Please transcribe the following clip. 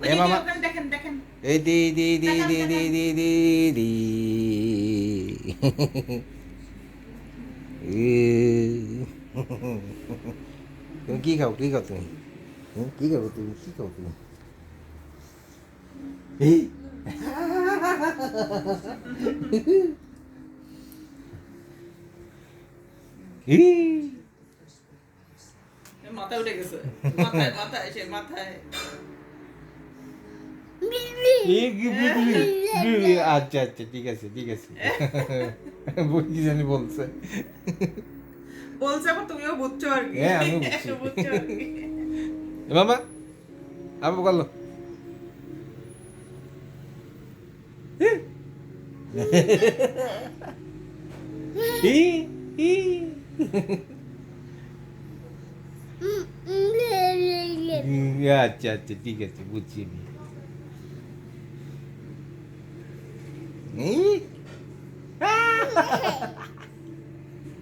এ মামা দেখেন দেখেন এই দি দি দি দেখান দি দি দেখান দি দি দি ই। তুমি কি খাও তুমি কি খাবো তুমি এই ই। মাথায় উঠে গেছে মাথায় মাথায় সে মাথায় আচ্ছা আচ্ছা ঠিক আছে বুঝি জানি বলছে বলছে আবার তুমিও বুঝছো আর কি হ্যাঁ আমিও বুঝছি বুঝছো আর কি এ মামা আবার বলো ই ই আচ্ছা আচ্ছা ঠিক আছে বুঝছি ই